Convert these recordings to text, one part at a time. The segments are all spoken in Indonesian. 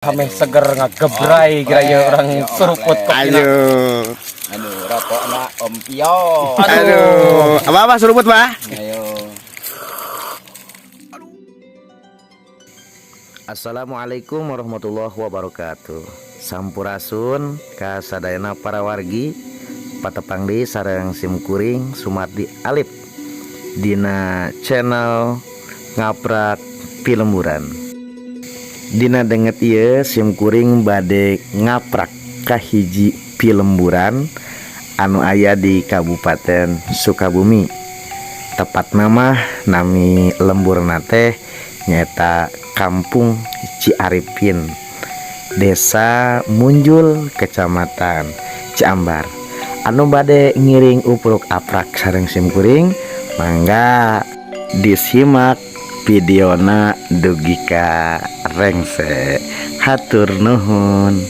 Hameh seger ngagebrai kira orang seruput kopi. Aduh, rokok nak Om Pio. Aduh, apa seruput Pak? Ayo. Assalamualaikum warahmatullahi wabarakatuh. Sampurasun kasadayana para wargi patepang di sareng simkuring Sumardi Alip dina channel ngaprak pilemburan. Dina denget ieu simkuring bade ngaprak kahiji pilemburan anu aya di Kabupaten Sukabumi. Tepat nama nami lemburna teh nyata Kampung Ciaripin, Desa Munjul, Kecamatan Ciambar. Anu bade ngiring upruk aprak sareng simkuring, mangga disimak videona dugi ka rengse. Hatur nuhun.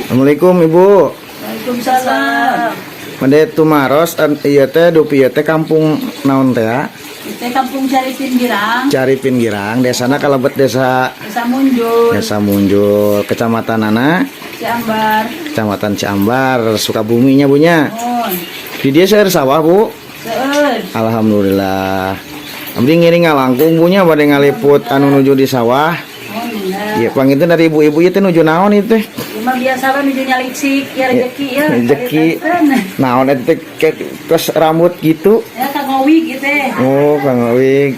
Assalamualaikum Ibu. Waalaikumsalam. Made tumaros ieu teh dupi ieu teh kampung naon teh ya? Kita kampung Caripin Girang, Caripin Girang, desana kalebet desa Desa Munjul, Munjul, Kecamatan Nana, Ciambar, Kecamatan Ciambar, Sukabuminya Bunya. Mun, Di dia saya sawah Bu. Seueur, Alhamdulillah. Abdi ngiring ngalangkung Bunya bade ngaliput anu nuju di sawah. mun, Iya, pang itu dari ibu-ibu itu nuju naon itu teh? Cuma biasa lah nuju nyaliksik, ya rezeki ya. Rezeki. Naon itu teh terus rambut gitu. Ya Kang Owi gitu. Oh, Kang Wig.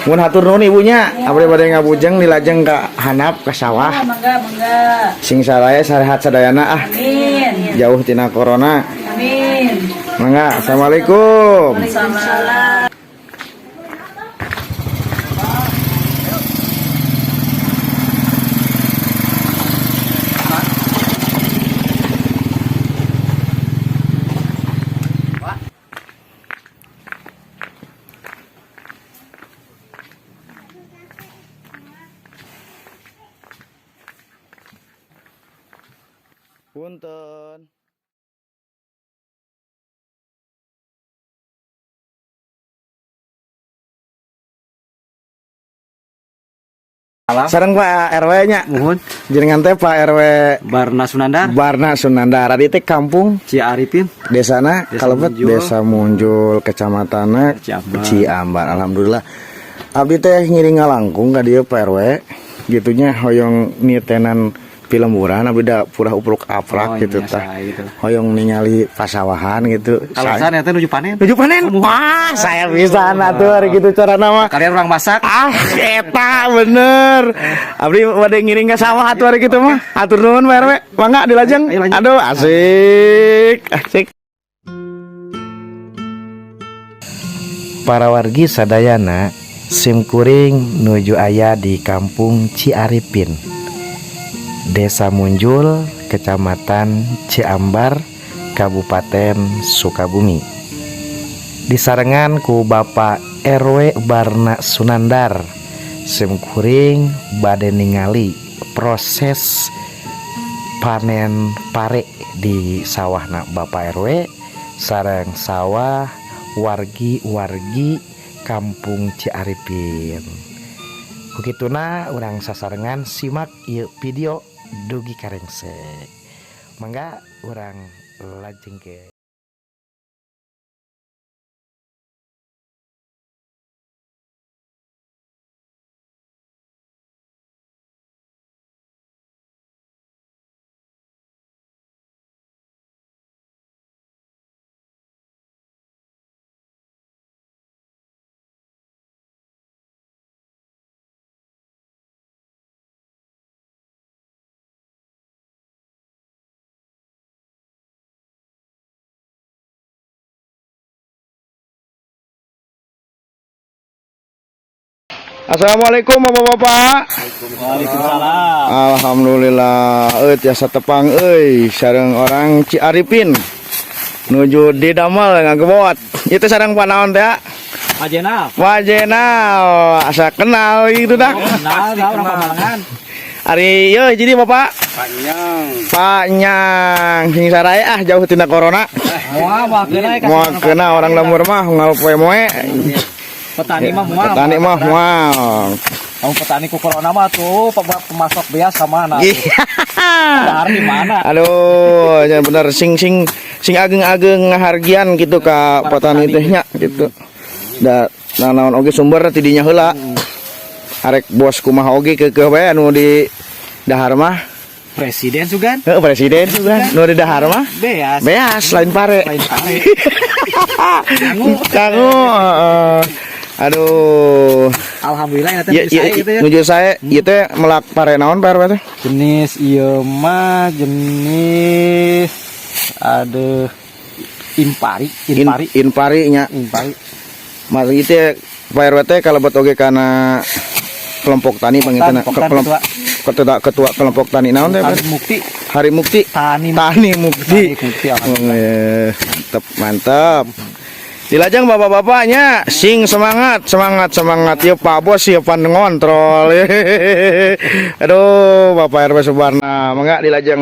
Mun hatur nuhun ibunya, abdi bade ngabujeng dilajeng ka handap ka sawah. Oh, mangga. Sing saraya sarehat sadayana ah. Amin. Jauh tina corona. Amin. Mangga, assalamualaikum. Waalaikumsalam. Punten. Sareng Pak RW nya. Muhun Jenengan teh Pak RW Barna Sunandar Barna Sunandar. Di teh kampung Ciaripin desana Desa kalebet Munjul. Desa Munjul, Kecamatan Ciambar. Ciambar. Alhamdulillah. Abdi teh ngiring ngalangkung ka dieu Pak RW. Gitunya hoyong nitenan pilemburan abdi da purah upruk aprak gitu tah. Gitu. Hoyong ningali pasawahan gitu. Alasan eta nuju panen. Nuju panen? Wah, saya bisa atuh hari gitu cara nama. Kalian orang masak. Ah, eta bener. Abdi bade ngiring ka sawah atuh hari gitu mah. Atur nuhun Pak RW. Mangga dilajeng. Ayo, lanjut. Aduh, asik. Para wargi sadayana, simkuring nuju aya di Kampung Ciaripin, Desa Munjul, Kecamatan Ciambar, Kabupaten Sukabumi. Disarengan ku Bapak RW Barna Sunandar, simkuring bade ningali proses panen pare di sawahna Bapak RW sareng sawah wargi-wargi Kampung Ciaripin. Begituna urang sasarengan simak ieu video dugi karengsek. Mangga urang lajeng ke. Assalamualaikum Bapak-bapak. Waalaikumsalam. Alhamdulillah, tiasa tepang sareng orang Ciaripin nuju di damel ngagebot. Itu sareng panaon teh? Ajena. Wajenal, asa kenal gitu dah. Kenal orang Pamalangan. Ari yeuh jadi Bapak. Pak Nyang sing saraya jauh tina corona. Moal kena orang lembur mah ngal poe moe. Petani mah Petani mah moal. Kamu petani ku corona mah tuh pemasok biasa mana? Iya. Dahar di mana? Aduh, ya bener sing ageng-ageng ngahargian gitu ka petani teh nya gitu. Da naon oge sumber tidinya heula. Arek bos kumaha oge ke bae anu di dahar mah. Presiden juga? Presiden juga. Nu di dahar mah Beas. beas lain pare. Lain pare. Kangu. Aduh. Alhamdulillah ya Ya, saya gitu ya. nuju saya ieu teh melak pare naon pare teh? Jenis ieu mah jenis ada impari. Impari nya. Impari. Mas ieu Pak RW teh kalebet oge kana kelompok tani pangitana ketua kelompok tani naon teh? Hari Mukti. Tani Mukti. Mantap. Dilajang bapak-bapaknya sing semangat ya Pak Bos ya pan ngontrol. Aduh Bapak RW Subarna mangga dilajang.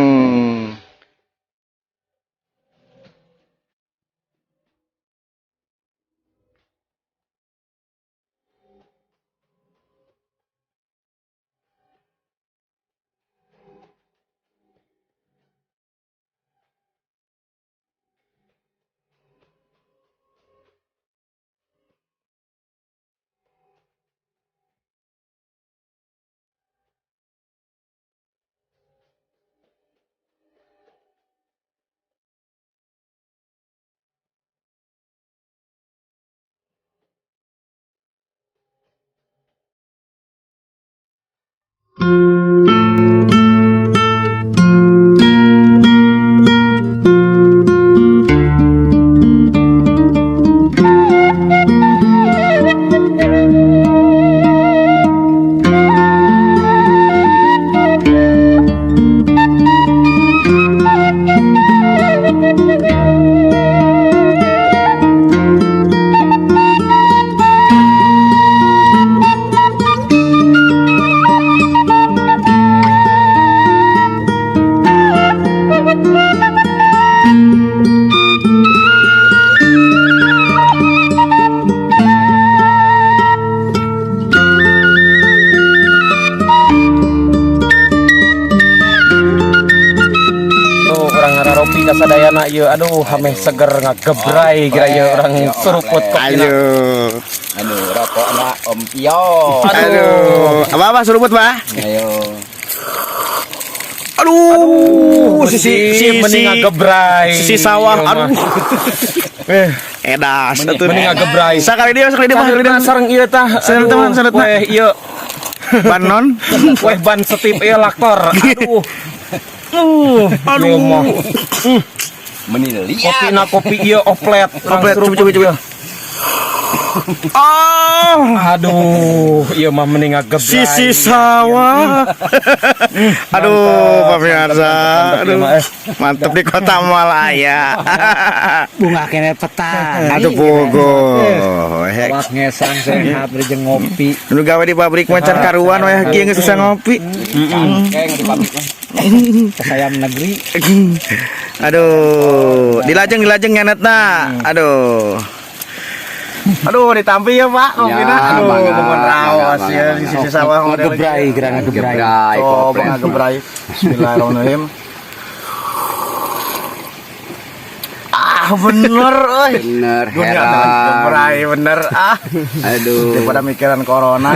Sadayana ieu aduh hameh seger ngagebrai kira ieu urang suruput kopina. Aduh rokokna Om Pio. Aduh, apa suruput, Pak? Ayo. Aduh, si mending ngagebrai. Si sawah aduh. Edas atuh. Mending ngagebrai. Sakali dia sareng ieu tah. Sareut Weh ieu ban non. weh ban setip ieu laktor. Aduh. Menili. Kopi ieu oplet. Coba. Aduh, ieu mah mending ngagebrai. Sisi sawah. Aduh, pemirsa. Aduh, mantep di Kota Malaya. Bunga kene petang. Aduh pogo. Wak ngesan sehat jeung ngopi. Nu gawe di pabrik macan karuan we kieu geus susah ngopi. Kayak di pabrik mah. Sayam negeri. Aduh, dilajeng nyanetna. Aduh, ditampi ya, Pak. Ngopina. Aduh, mohon raos ya di sisi sawah Ngagebrai, gerangan ngagebrai. Coba ngagebrai. Bismillahirrahmanirrahim. Bener, euy. Bener, Ngagebrai bener. Aduh. Daripada mikiran corona.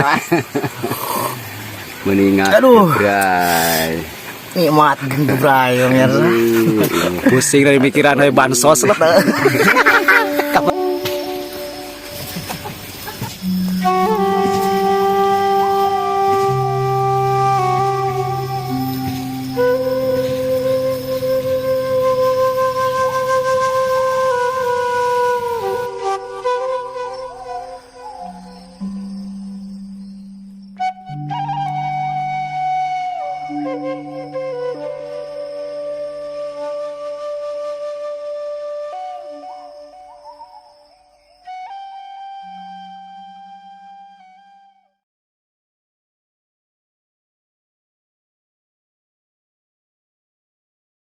Meningat. Aduh. Gebrai. Nikmat gebrai, pemirsa. Pusing dari mikiran bansos lah.